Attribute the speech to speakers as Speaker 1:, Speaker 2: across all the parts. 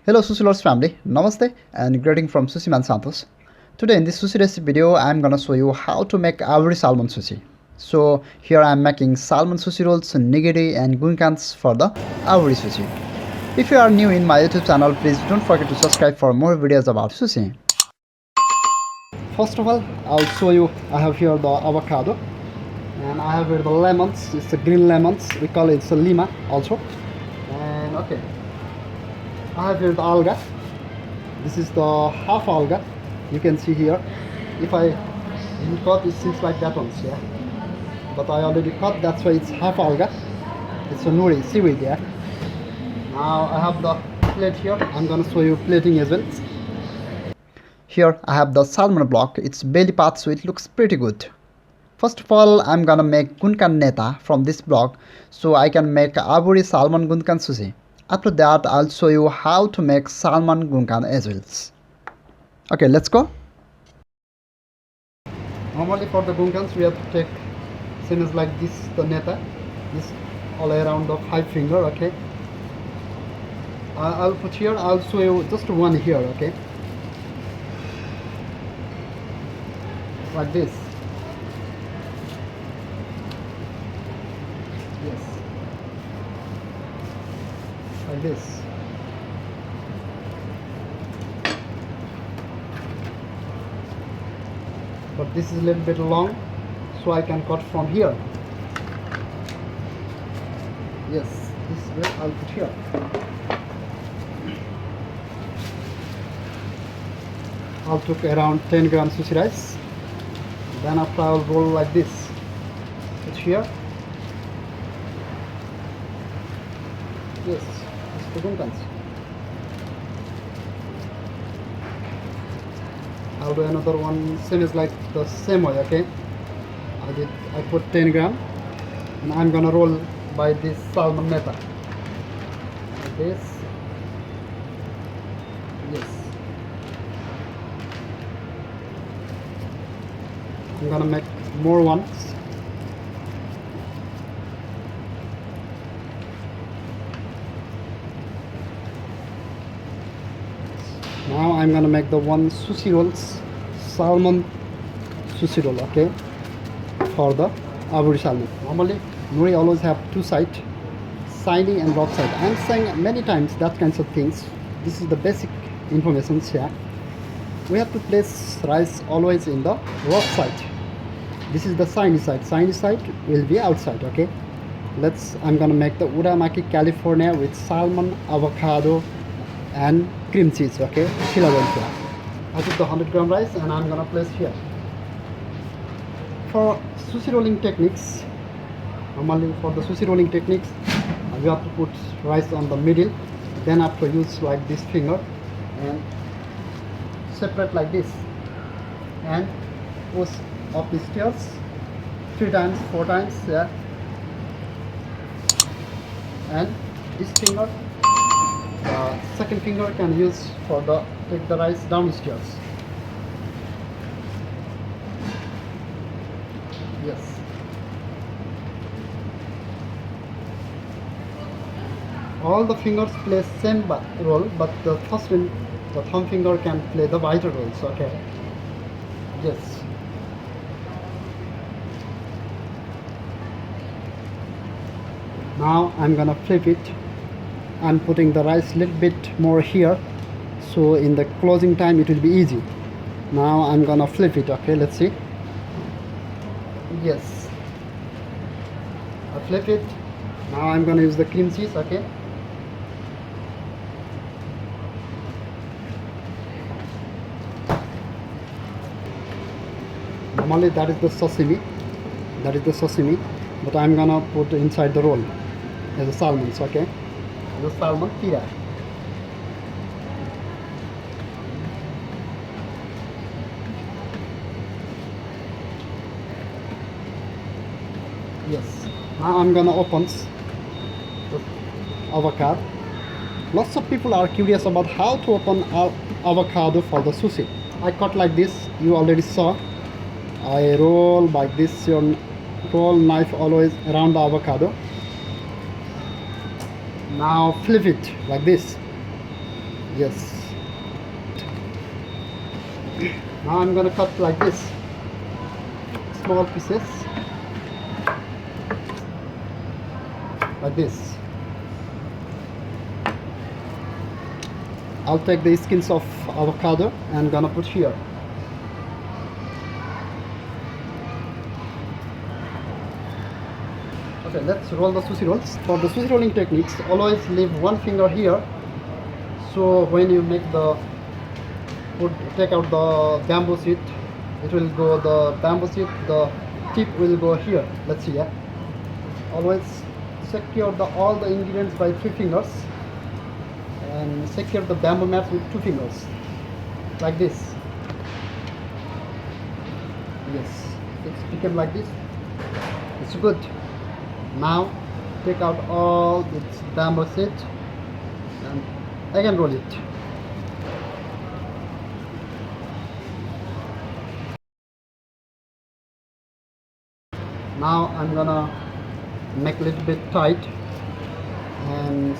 Speaker 1: Hello sushi lovers family, namaste and greeting from Sushiman Santosh. Today in this sushi recipe video I am gonna show you how to make Aburi Salmon Sushi. So here I am making salmon sushi rolls, nigiri and gunkans for the Aburi Sushi. If you are new in my YouTube channel, please don't forget to subscribe for more videos about sushi. First of all, I'll show you, I have here the avocado and I have here the lemons. It's the green lemons, we call it lima also. And okay, I have here the alga. This is the half alga. You can see here. If I didn't cut, it seems like that one, yeah. But I already cut, that's why it's half alga. It's a nori, seaweed, yeah. Now I have the plate here. I'm gonna show you plating as well. Here I have the salmon block. It's belly part, so it looks pretty good. First of all, I'm gonna make Gunakn neta from this block, so I can make Aburi Salmon Gunakn Sushi. After that, I'll show you how to make salmon Gunakn as well. Okay, let's go. Normally for the Gunkans, we have to take sinners like this, the neta, this all around the 5 finger, okay. I'll put here, I'll show you just one here, okay. Like this. Yes. Like this. But this is a little bit long, so I can cut from here. Yes, this is where I'll put here. I'll took around 10 grams sushi rice. Then after I'll roll like this. Put here. Yes, this is the gunkans. I'll do another one, same as like the same way, okay. I put 10 gram and I'm gonna roll by this salmon neta. Like this. Yes. I'm gonna make more ones. Now I'm gonna make the one sushi rolls, salmon sushi roll, okay, for the Aburi salmon. Normally, nori always have two sides, side and broad side. I'm saying many times that kinds of things. This is the basic information here. We have to place rice always in the rough side. This is the shiny side. Shiny side will be outside, okay. I'm gonna make the uramaki California with salmon, avocado and cream cheese, okay, Philadelphia. I took the 100 gram rice and I'm gonna place here. For sushi rolling techniques, normally for the sushi rolling techniques, we have to put rice on the middle, then have to use like this finger and separate like this and push up the stairs 3 times, 4 times, yeah. And this finger, second finger can use for the take the rice downstairs. Yes. All the fingers play same role, but the first one, the thumb finger can play the wider roles, okay. Yes. Now I'm gonna flip it. I'm putting the rice a little bit more here, so in the closing time it will be easy. Now I'm gonna flip it, okay, let's see. Yes, I flip it. Now I'm gonna use the cream cheese, okay. Normally that is the sashimi, but I'm gonna put inside the roll as a salmon, okay. The salmon tira. Yes. Now I'm gonna open the avocado. Lots of people are curious about how to open avocado for the sushi. I cut like this. You already saw. I roll like this. Your roll knife always around the avocado. Now flip it like this. Yes. Now I'm gonna cut like this, small pieces, like this. I'll take the skins of avocado and gonna put here. Okay, let's roll the sushi rolls. For the sushi rolling techniques, always leave one finger here, so when you make the take out the bamboo sheet, it will go the bamboo sheet, the tip will go here. Let's see, yeah. Always secure all the ingredients by 3 fingers and secure the bamboo mats with 2 fingers, like this. Yes, it's become like this. It's good. Now take out all its bamboo sheet and again roll it. Now I'm gonna make a little bit tight and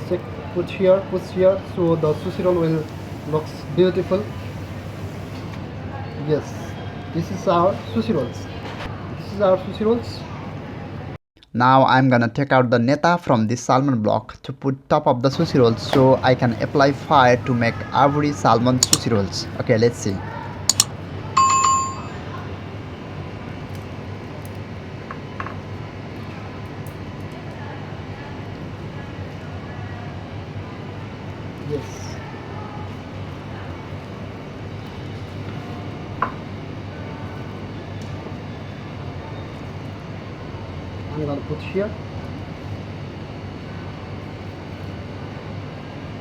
Speaker 1: push here, so the sushi roll will looks beautiful. Yes, this is our sushi rolls. Now I'm gonna take out the neta from this salmon block to put top of the sushi rolls, so I can apply fire to make Aburi salmon sushi rolls. Okay, let's see. Yes. I'm gonna put here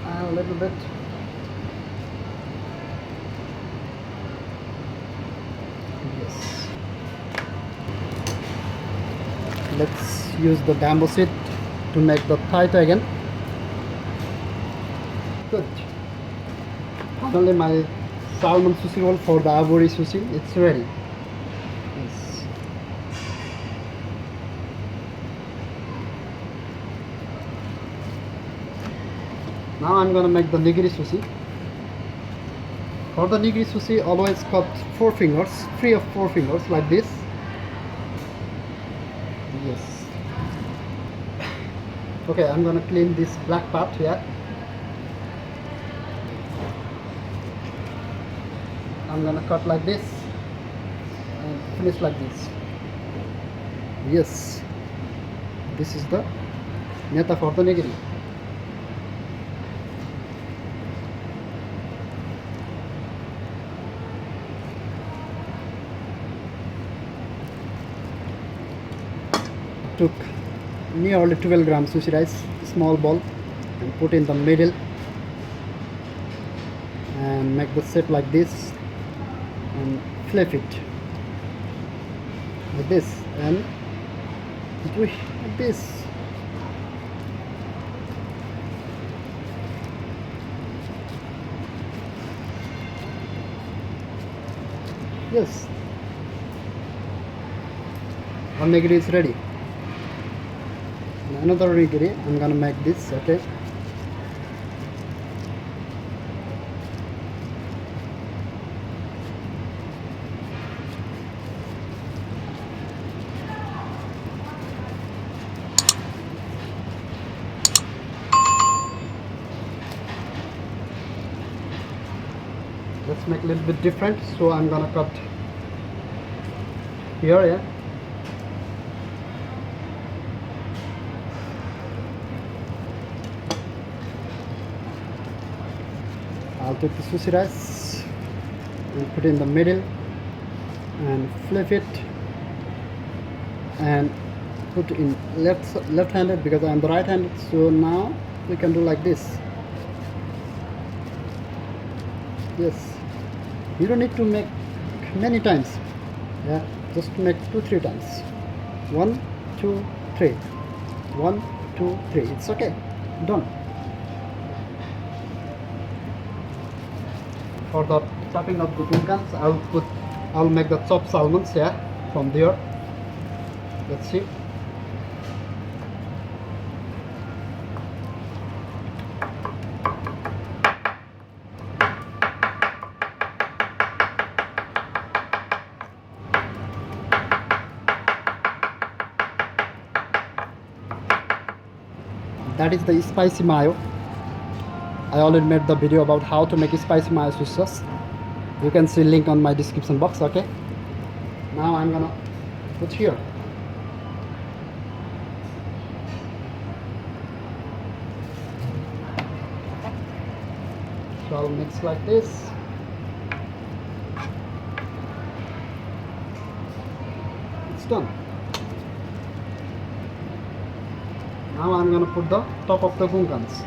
Speaker 1: a little bit. Yes. Let's use the bamboo sheet to make the tight again. Good. Finally, my salmon sushi roll for the Aburi sushi, it's ready. Yes. Now I'm gonna make the nigiri sushi. For the nigiri sushi, always cut 4 fingers, 3 or 4 fingers like this. Yes. Okay, I'm gonna clean this black part here. I'm gonna cut like this and finish like this. Yes, this is the neta for the nigiri. Took nearly 12 grams sushi rice, small ball, and put in the middle and make the shape like this and flip it like this and like this. Yes, one nigiri is ready. Another nigiri, I'm gonna make this. Okay, let's make a little bit different, so I'm gonna cut here, yeah. I'll take the sushi rice and put it in the middle and flip it and put in left-handed because I'm the right-handed, so now we can do like this. Yes, you don't need to make many times, yeah, just make 2-3 times. 1 2 3, 1 2 3, it's okay, done. For the chopping of the gunkans, I'll make the chopped salmons, yeah, from there. Let's see. that is the spicy mayo. I already made the video about how to make spicy mayo sushi sauce. You can see link on my description box. Okay, now I'm gonna put here. So I'll mix like this. It's done. Now I'm gonna put the top of the gunkans.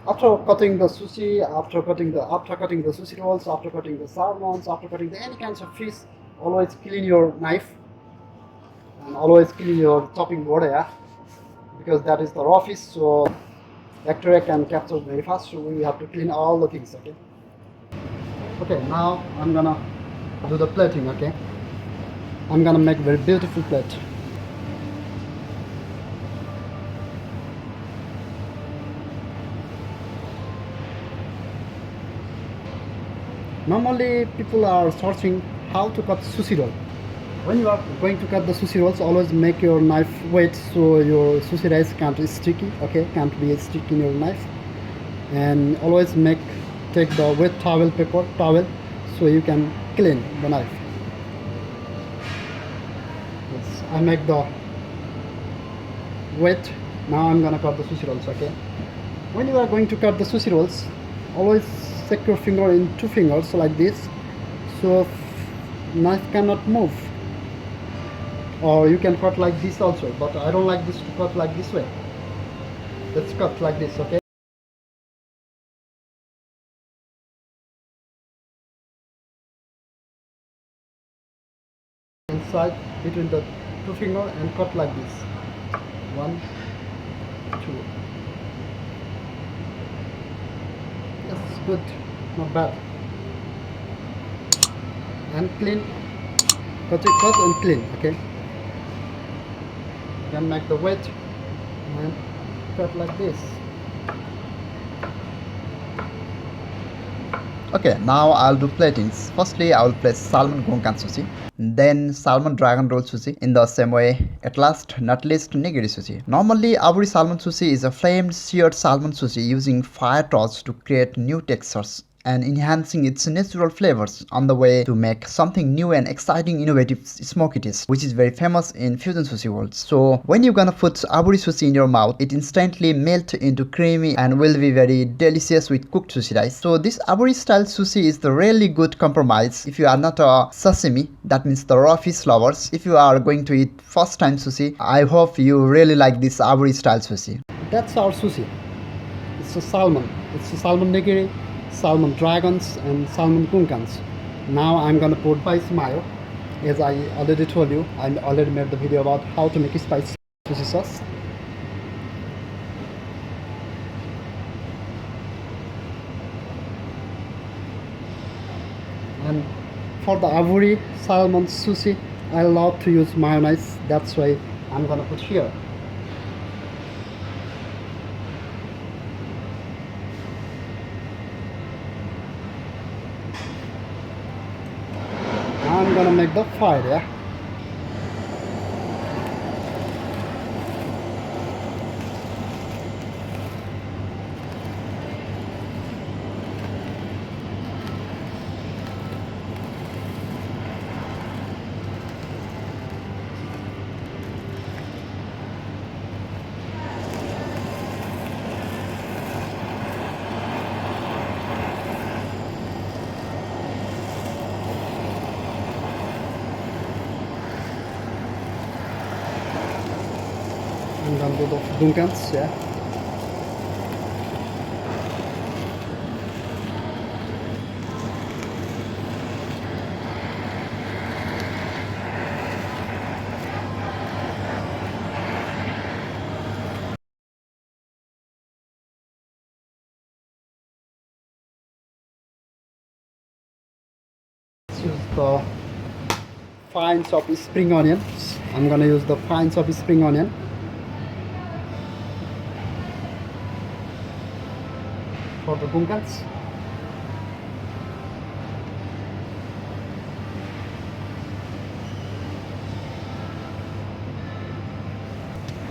Speaker 1: After cutting the sushi, after cutting the sushi rolls, after cutting the salmons, after cutting any kinds of fish, always clean your knife and always clean your chopping board, yeah, because that is the raw fish, so bacteria can capture very fast. So we have to clean all the things. Okay. Okay. Now I'm gonna do the plating. Okay. I'm gonna make very beautiful plate. Normally people are searching how to cut sushi roll. When you are going to cut the sushi rolls, always make your knife wet so your sushi rice can't be sticky. Okay, can't be sticky in your knife. And always take the wet paper towel so you can clean the knife. Yes, I make the wet. Now I'm gonna cut the sushi rolls. Okay, when you are going to cut the sushi rolls, always stick your finger in two fingers like this, so knife cannot move. Or you can cut like this also, but I don't like this to cut like this way. Let's cut like this. Okay. Inside between the two finger and cut like this. 1, 2. That's good, not bad. And clean. Cut and clean. Okay. Then make the wedge and cut like this.
Speaker 2: Okay, now I'll do platings. Firstly, I will place salmon gunakn sushi, then salmon dragon roll sushi in the same way. At last, not least, nigiri sushi. Normally, Aburi Salmon Sushi is a flamed seared salmon sushi using fire torch to create new textures and enhancing its natural flavors on the way to make something new and exciting innovative smoky taste, which is very famous in fusion sushi world. So when you're gonna put aburi sushi in your mouth, it instantly melts into creamy and will be very delicious with cooked sushi rice. So this aburi style sushi is the really good compromise if you are not a sashimi, that means the raw fish lovers. If you are going to eat first time sushi, I hope you really like this aburi style sushi.
Speaker 1: That's our sushi. It's a salmon. It's a salmon nigiri, salmon dragons, and salmon gunkans. Now I'm gonna put spicy mayo. As I already told you, I already made the video about how to make a spicy sushi sauce. And for the Aburi Salmon Sushi, I love to use mayonnaise. That's why I'm gonna put here. I'm gonna make the fire, yeah. I'm gonna do the gunkans, yeah. Let's use the fine chopped spring onions. I'm gonna use the fine chopped spring onion. for the gunkans.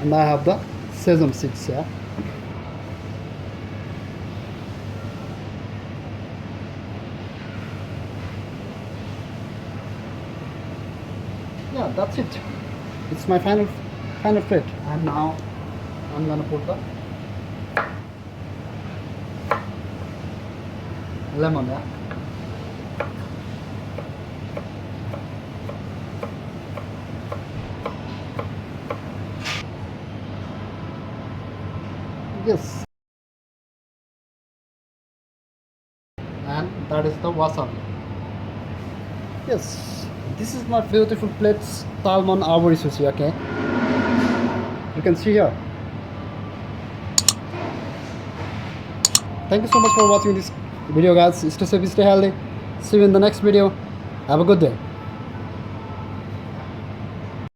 Speaker 1: And I have the sesame seeds here. Yeah, that's it. It's my final plate. And now I'm gonna put the lemon, yeah. Yes. And that is the wasabi. Yes. This is my beautiful plate, salmon aburi sushi, okay? You can see here. Thank you so much for watching this video, guys. Stay safe, stay healthy. See you in the next video. Have a good day.